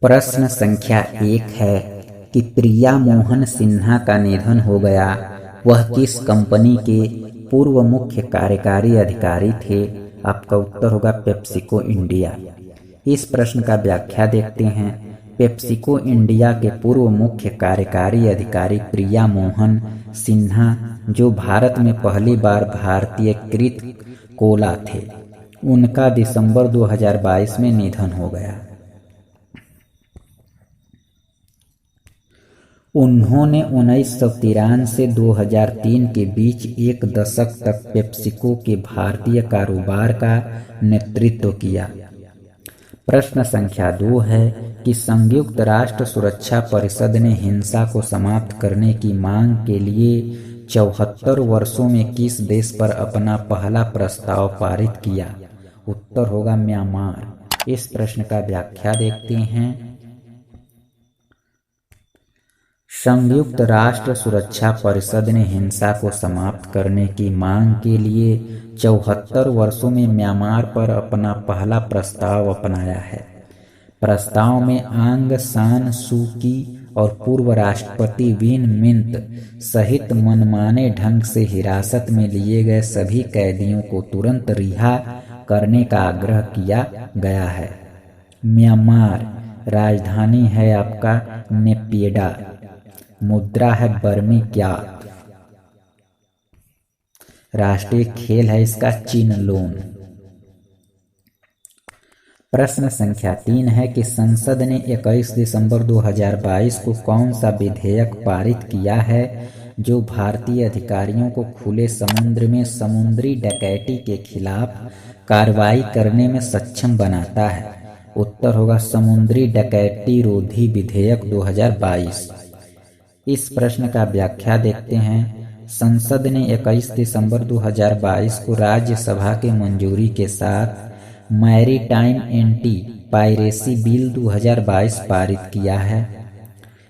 प्रश्न संख्या 1 है कि प्रिया मोहन सिन्हा का निधन हो गया। वह किस कंपनी के पूर्व मुख्य कार्यकारी अधिकारी थे? आपका उत्तर होगा पेप्सिको इंडिया। इस प्रश्न का व्याख्या देखते हैं। पेप्सिको इंडिया के पूर्व मुख्य कार्यकारी अधिकारी प्रिया मोहन सिन्हा, जो भारत में पहली बार भारतीयकृत कोला थे, उनका दिसंबर 2022 में निधन हो गया। उन्होंने 1993 से 2003 के बीच एक दशक तक पेप्सिको के भारतीय कारोबार का नेतृत्व किया। प्रश्न संख्या 2 है कि संयुक्त राष्ट्र सुरक्षा परिषद ने हिंसा को समाप्त करने की मांग के लिए 74 वर्षों में किस देश पर अपना पहला प्रस्ताव पारित किया? उत्तर होगा म्यांमार। इस प्रश्न का व्याख्या देखते हैं। संयुक्त राष्ट्र सुरक्षा परिषद ने हिंसा को समाप्त करने की मांग के लिए 74 वर्षों में म्यांमार पर अपना पहला प्रस्ताव अपनाया है। प्रस्ताव में आंग सान सू की और पूर्व राष्ट्रपति विन मिंत सहित मनमाने ढंग से हिरासत में लिए गए सभी कैदियों को तुरंत रिहा करने का आग्रह किया गया है। म्यांमार राजधानी है आपका नेपियडा, मुद्रा है बर्मी क्यात, राष्ट्रीय खेल है इसका चिनलोन। प्रश्न संख्या 3 है कि संसद ने 21 दिसंबर 2022 को कौन सा विधेयक पारित किया है जो भारतीय अधिकारियों को खुले समुद्र में समुद्री डकैती के खिलाफ कार्रवाई करने में सक्षम बनाता है? उत्तर होगा समुद्री डकैती रोधी विधेयक 2022। इस प्रश्न का व्याख्या देखते हैं। संसद ने 21 दिसंबर 2022 को राज्यसभा की मंजूरी के साथ मैरीटाइम एंटी पायरेसी बिल 2022 पारित किया है।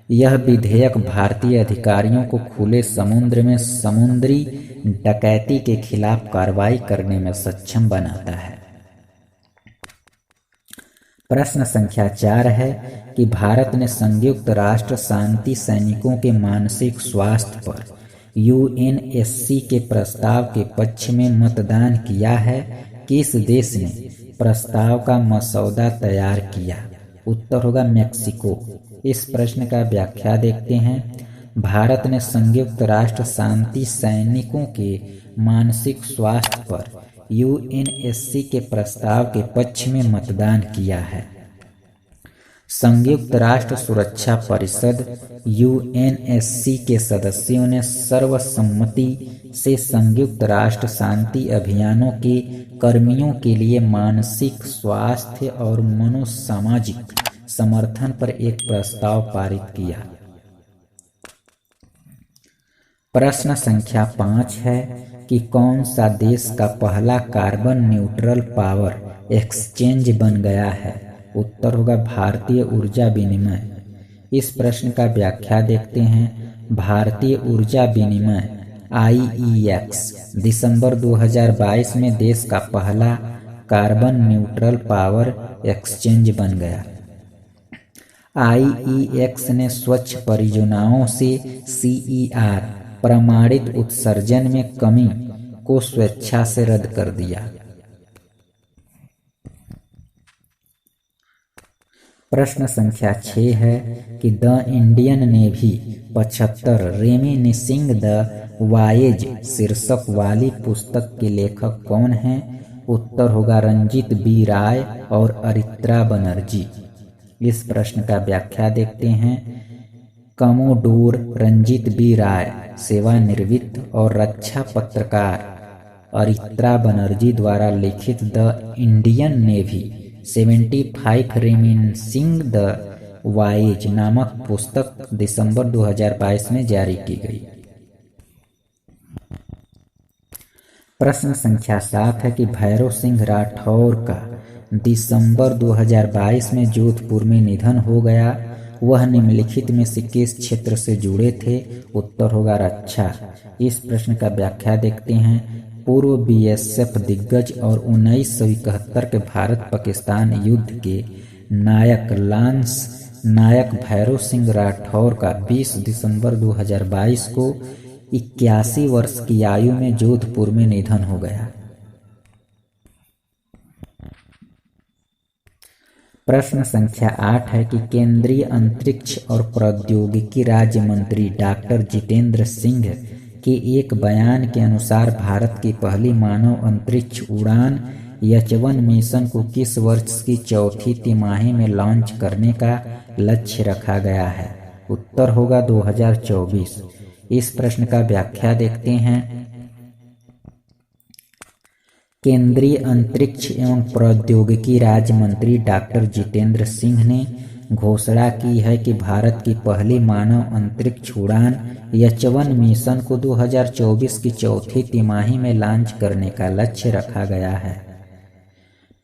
यह विधेयक भारतीय अधिकारियों को खुले समुद्र में समुद्री डकैती के खिलाफ कार्रवाई करने में सक्षम बनाता है। प्रश्न संख्या 4 है कि भारत ने संयुक्त राष्ट्र शांति सैनिकों के मानसिक स्वास्थ्य पर यूएनएससी के प्रस्ताव के पक्ष में मतदान किया है। किस देश ने प्रस्ताव का मसौदा तैयार किया? उत्तर होगा मेक्सिको। इस प्रश्न का व्याख्या देखते हैं। भारत ने संयुक्त राष्ट्र शांति सैनिकों के मानसिक स्वास्थ्य पर यूएनएससी के प्रस्ताव के पक्ष में मतदान किया है। संयुक्त राष्ट्र सुरक्षा परिषद यूएनएससी के सदस्यों ने सर्वसम्मति से संयुक्त राष्ट्र शांति अभियानों के कर्मियों के लिए मानसिक स्वास्थ्य और मनोसामाजिक समर्थन पर एक प्रस्ताव पारित किया। प्रश्न संख्या 5 है कि कौन सा देश का पहला कार्बन न्यूट्रल पावर एक्सचेंज बन गया है? उत्तर होगा भारतीय ऊर्जा विनिमय। इस प्रश्न का व्याख्या देखते हैं। भारतीय ऊर्जा विनिमय IEX दिसंबर 2022 में देश का पहला कार्बन न्यूट्रल पावर एक्सचेंज बन गया। IEX ने स्वच्छ परियोजनाओं से CER प्रमाणित उत्सर्जन में कमी को स्वेच्छा से रद्द कर दिया। प्रश्न संख्या 6 है कि the Indian Navy 75 reminiscing the voyage शीर्षक वाली पुस्तक के लेखक कौन हैं? उत्तर होगा रंजीत बी राय और अरित्रा बनर्जी। इस प्रश्न का व्याख्या देखते हैं। कमोडोर रंजीत बी राय सेवानिवृत्त और रक्षा पत्रकार अरित्रा बनर्जी द्वारा लिखित the Indian Navy 75 reminiscing the voyage नामक पुस्तक दिसंबर 2022 में जारी की गई। प्रश्न संख्या 7 है कि भैरव सिंह राठौर का दिसंबर 2022 में जोधपुर में निधन हो गया। वह निम्नलिखित में से किस क्षेत्र से जुड़े थे? उत्तर होगा रक्षा। इस प्रश्न का व्याख्या देखते हैं। पूर्व बीएसएफ दिग्गज और 1971 के भारत पाकिस्तान युद्ध के नायक लांस नायक भैरव सिंह राठौर का 20 दिसंबर 2022 को 81 वर्ष की आयु में जोधपुर में निधन हो गया। प्रश्न संख्या 8 है कि केंद्रीय अंतरिक्ष और प्रौद्योगिकी राज्य मंत्री डॉक्टर जितेंद्र सिंह के एक बयान के अनुसार भारत की पहली मानव अंतरिक्ष उड़ान H1 मिशन को किस वर्ष की चौथी तिमाही में लॉन्च करने का लक्ष्य रखा गया है? उत्तर होगा 2024। इस प्रश्न का व्याख्या देखते हैं। केंद्रीय अंतरिक्ष एवं प्रौद्योगिकी राज्य मंत्री डॉक्टर जितेंद्र सिंह ने घोषणा की है कि भारत की पहली मानव अंतरिक्ष उड़ान H1 मिशन को 2024 की चौथी तिमाही में लॉन्च करने का लक्ष्य रखा गया है।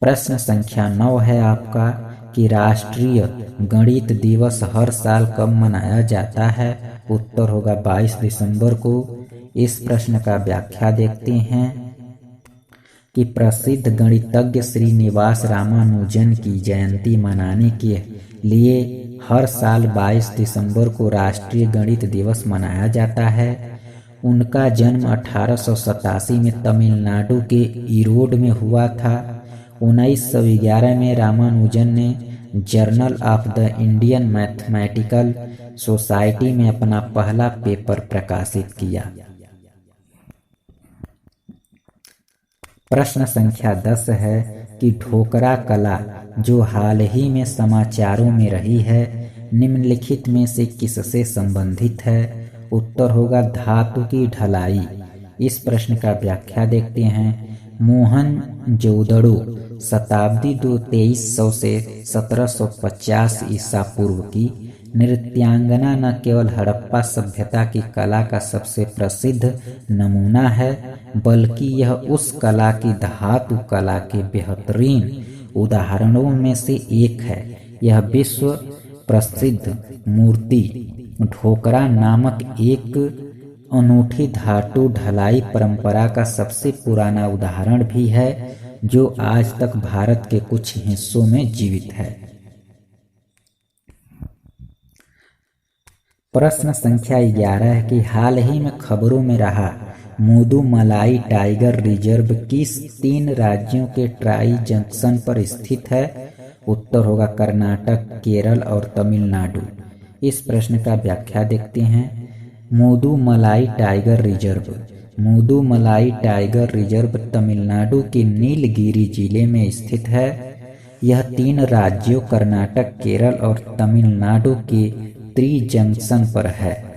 प्रश्न संख्या 9 है आपका कि राष्ट्रीय गणित दिवस हर साल कब मनाया जाता है? उत्तर होगा 22 दिसंबर को। इस प्रश्न का व्याख्या देखते हैं कि प्रसिद्ध गणितज्ञ श्रीनिवास रामानुजन की जयंती मनाने के लिए हर साल 22 दिसंबर को राष्ट्रीय गणित दिवस मनाया जाता है। उनका जन्म 1887 में तमिलनाडु के ईरोड में हुआ था। 1911 में रामानुजन ने journal of the Indian mathematical society में अपना पहला पेपर प्रकाशित किया। प्रश्न संख्या 10 है कि ढोकरा कला जो हाल ही में समाचारों में रही है, निम्नलिखित में से किससे संबंधित है? उत्तर होगा धातु की ढलाई। इस प्रश्न का व्याख्या देखते हैं। मोहनजोदड़ो शताब्दी 2300 से 1750 ईसा पूर्व की नृत्यांगना न केवल हड़प्पा सभ्यता की कला का सबसे प्रसिद्ध नमूना है, बल्कि यह उस कला की धातु कला के बेहतरीन उदाहरणों में से एक है। यह विश्व प्रसिद्ध मूर्ति ढोकरा नामक एक अनूठी धातु ढलाई परंपरा का सबसे पुराना उदाहरण भी है, जो आज तक भारत के कुछ हिस्सों में जीवित है। प्रश्न संख्या 11 है कि हाल ही में खबरों में रहा मुदुमलाई टाइगर रिजर्व किस 3 राज्यों के ट्राई जंक्शन पर स्थित है? उत्तर होगा कर्नाटक, केरल और तमिलनाडु। इस प्रश्न का व्याख्या देखते हैं। Mudumalai tiger reserve Mudumalai tiger reserve Tamil Nadu के नीलगिरी जिले में स्थित है। यह 3 राज्यों कर्नाटक, केरल और तमिलनाडु के त्रि जंक्शन पर है।